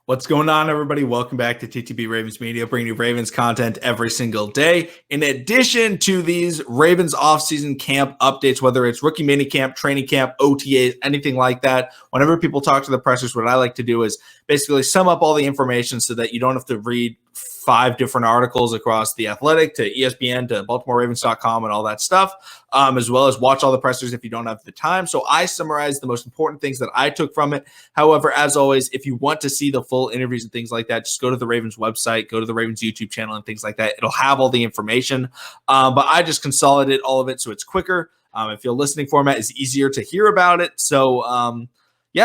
What's going on, everybody? Welcome back to TTB Ravens Media, bringing you Ravens content every single day. In addition to these Ravens offseason camp updates, whether it's rookie mini camp, training camp, OTAs, anything like that, whenever people talk to the pressers, what I like to do is basically sum up all the information so that you don't have to read 5 different articles across The Athletic to ESPN to BaltimoreRavens.com and all that stuff, as well as watch all the pressers if you don't have the time. So I summarize the most important things that I took from it. However, as always, if you want to see the full interviews and things like that, just go to the Ravens website, go to the Ravens YouTube channel and things like that. It'll have all the information, but I just consolidate all of it so it's quicker. If your listening format is easier to hear about it. So,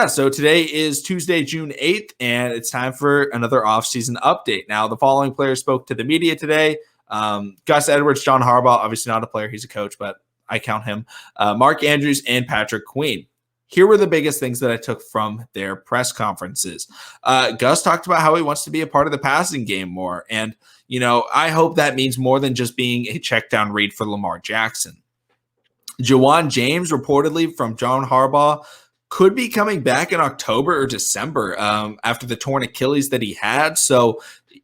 so today is Tuesday, June 8th, and it's time for another offseason update. Now, the following players spoke to the media today. Gus Edwards, John Harbaugh, obviously not a player, he's a coach, but I count him. Mark Andrews and Patrick Queen. Here were the biggest things that I took from their press conferences. Gus talked about how he wants to be a part of the passing game more. And, I hope that means more than just being a check down read for Lamar Jackson. Jawan James, reportedly from John Harbaugh, could be coming back in October or December after the torn Achilles that he had. So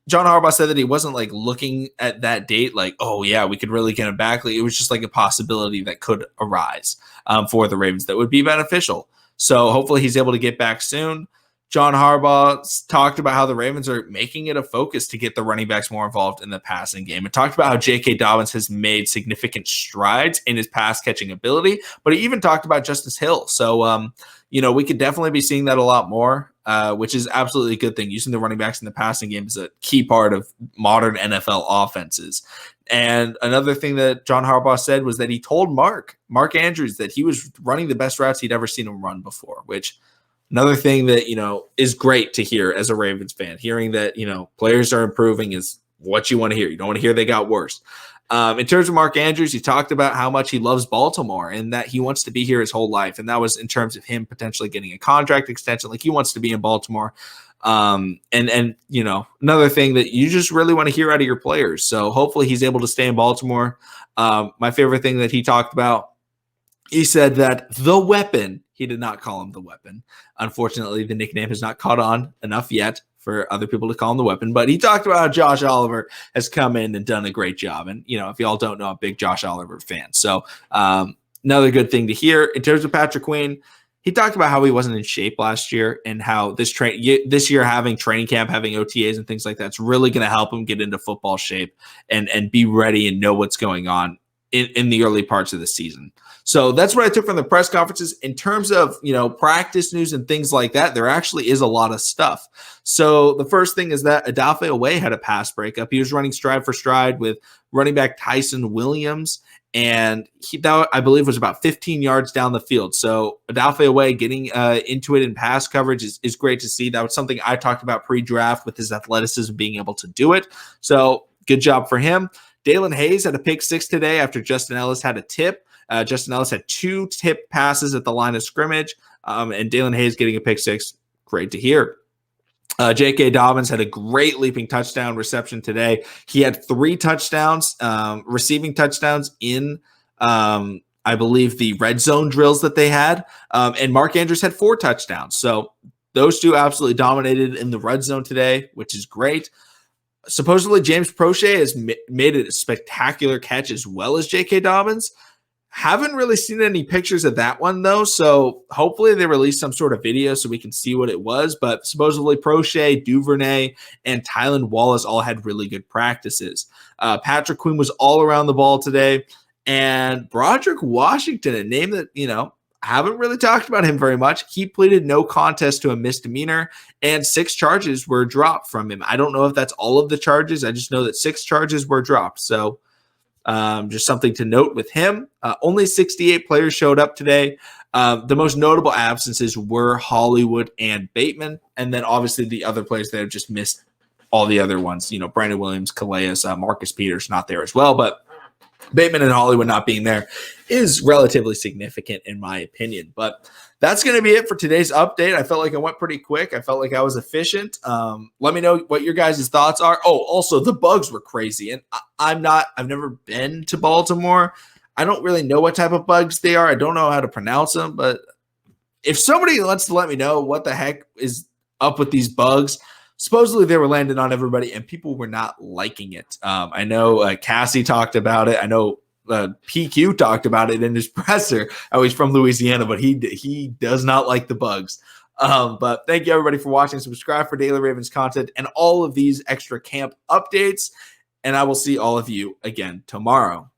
John Harbaugh said that he wasn't looking at that date oh yeah, we could really get him back. It was just a possibility that could arise for the Ravens that would be beneficial. So hopefully he's able to get back soon. John Harbaugh talked about how the Ravens are making it a focus to get the running backs more involved in the passing game. And talked about how J.K. Dobbins has made significant strides in his pass catching ability, but he even talked about Justice Hill. So, we could definitely be seeing that a lot more, which is absolutely a good thing. Using the running backs in the passing game is a key part of modern NFL offenses. And another thing that John Harbaugh said was that he told Mark Andrews that he was running the best routes he'd ever seen him run before, which another thing that, is great to hear as a Ravens fan. Hearing that, players are improving is what you want to hear. You don't want to hear they got worse. In terms of Mark Andrews, he talked about how much he loves Baltimore and that he wants to be here his whole life. And that was in terms of him potentially getting a contract extension. He wants to be in Baltimore. And another thing that you just really want to hear out of your players. So hopefully he's able to stay in Baltimore. My favorite thing that he talked about, he said that the weapon, he did not call him the weapon. Unfortunately, the nickname has not caught on enough yet for other people to call him the weapon. But he talked about how Josh Oliver has come in and done a great job. And, if y'all don't know, I'm a big Josh Oliver fan. So another good thing to hear. In terms of Patrick Queen, he talked about how he wasn't in shape last year and how this year having training camp, having OTAs and things like that, it's really going to help him get into football shape and be ready and know what's going on in the early parts of the season. So that's what I took from the press conferences. In terms of, practice news and things like that, there actually is a lot of stuff. So the first thing is that Odafe Oweh had a pass breakup. He was running stride for stride with running back Tyson Williams, and that, I believe, was about 15 yards down the field. So Odafe Oweh getting into it in pass coverage is great to see. That was something I talked about pre-draft with his athleticism being able to do it. So good job for him. Dalen Hayes had a pick 6 today after Justin Ellis had a tip. Justin Ellis had 2 tip passes at the line of scrimmage, and Dalen Hayes getting a pick 6. Great to hear. J.K. Dobbins had a great leaping touchdown reception today. He had 3 touchdowns, receiving touchdowns in, I believe, the red zone drills that they had. And Mark Andrews had 4 touchdowns. So those 2 absolutely dominated in the red zone today, which is great. Supposedly, James Prochet has made a spectacular catch as well as J.K. Dobbins. Haven't really seen any pictures of that one, though, so hopefully they release some sort of video so we can see what it was. But supposedly Prochet, Duvernay, and Tylan Wallace all had really good practices. Patrick Queen was all around the ball today. And Broderick Washington, a name that, haven't really talked about him very much. He pleaded no contest to a misdemeanor, and 6 charges were dropped from him. I don't know if that's all of the charges. I just know that 6 charges were dropped. So just something to note with him. Only 68 players showed up today. The most notable absences were Hollywood and Bateman, and then obviously the other players that have just missed all the other ones. Brandon Williams, Calais, Marcus Peters not there as well, but Bateman and Hollywood not being there is relatively significant in my opinion. But that's going to be it for today's update. I felt like I went pretty quick. I felt like I was efficient. Let me know what your guys' thoughts are. Oh, also the bugs were crazy. And I've never been to Baltimore. I don't really know what type of bugs they are. I don't know how to pronounce them, but if somebody wants to let me know what the heck is up with these bugs, supposedly they were landing on everybody, and people were not liking it. I know Cassie talked about it. I know PQ talked about it in his presser. Oh, he's from Louisiana, but he does not like the bugs. But thank you everybody for watching. Subscribe for daily Ravens content and all of these extra camp updates. And I will see all of you again tomorrow.